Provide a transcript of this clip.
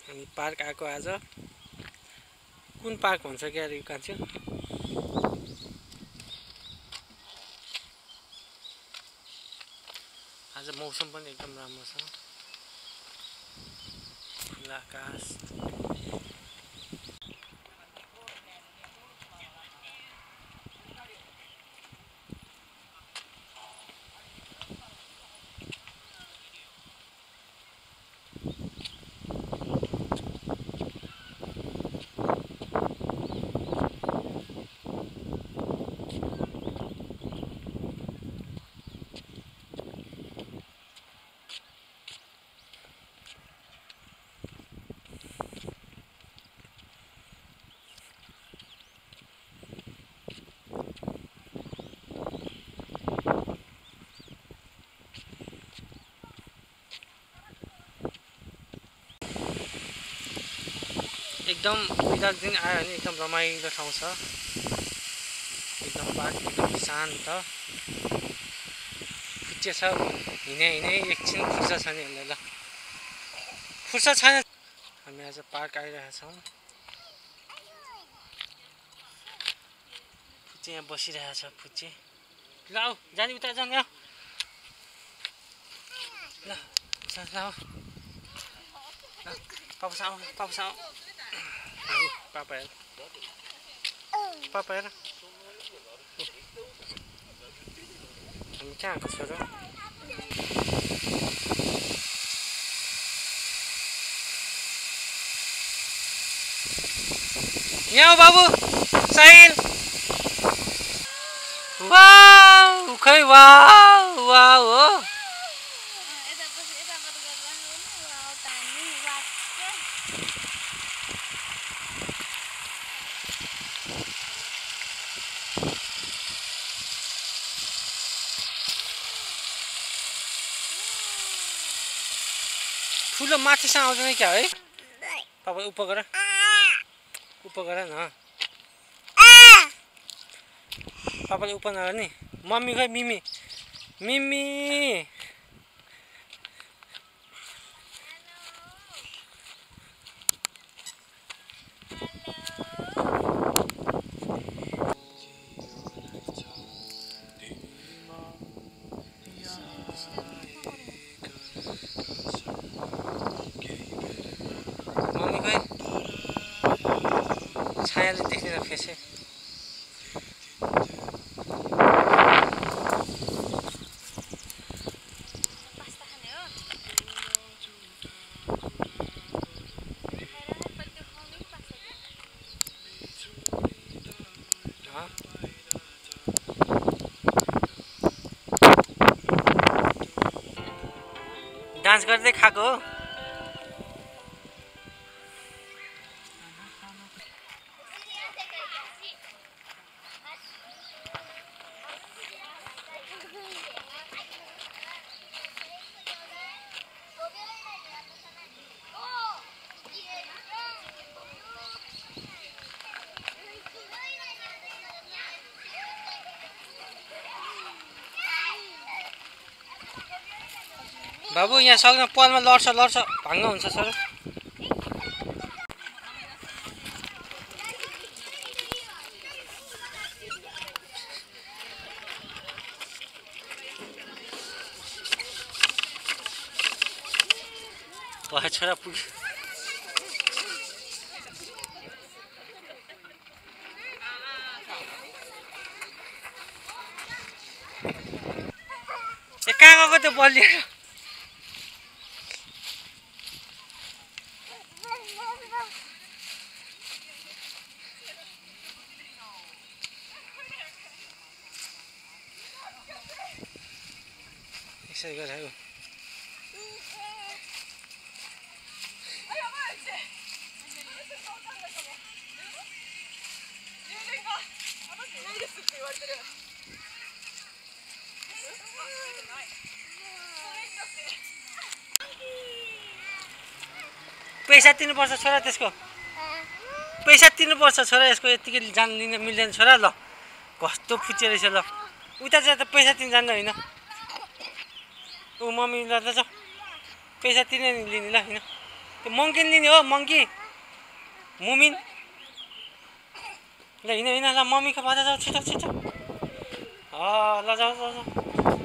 हामी पार्क आएको आज। कुन पार्क भन्छ क्या यो कान्छो? आज मौसम पनि एकदम राम्रो छ, खुला आकाश। एकदम बिदाको दिन आयो भने एकदम रमाइलो ठाउँ छ। एकदम पार्क एकदम शान्त, फुच्चे छ। हिँडे एकछिन फुर्सद छ नि हामीलाई। ल फुर्सद छैन। हामी आज पार्क आइरहेका छौँ। फुच्चे यहाँ बसिरहेको छ। फुच्चे ल आऊ जाने उता जाने। ल पापा आऊ। पापा हेर हामी कहाँ आएको छ र? यहाँ बाबु साहिल। वाउ खै वाउ वाउ हो। ठुलो माथिसँग आउँदैन क्या है? पापा उप गर न। पापाले उप नगर नि। मम्मी खै मिमी छायाले देख्दैन फेसे। डान्स गर्दै खाएको हो। बाबु यहाँ सक्न पलमा लड्छ भाङ्ग हुन्छ सर। छोरा पुग्यो। कहाँ गएको त्यो बल लिएर? यसरी गरायो। पैसा तिर्नुपर्छ छोरा त्यसको। पैसा तिर्नुपर्छ छोरा यसको। यतिकै जान लिन मिल्दैन छोरा। ल कस्तो फुच्चे रहेछ। ल उता चाहिँ त पैसा तिर्न जान्न होइन। ऊ मम्मी ल पैसा तिर्ने लिने ल होइन। त्यो मङ्की लिने हो मङ्की मुमिन ल हिँड हिँड ल मम्मीको बाजा जाऊ छिटो छिटो ल जाऊ जाऊ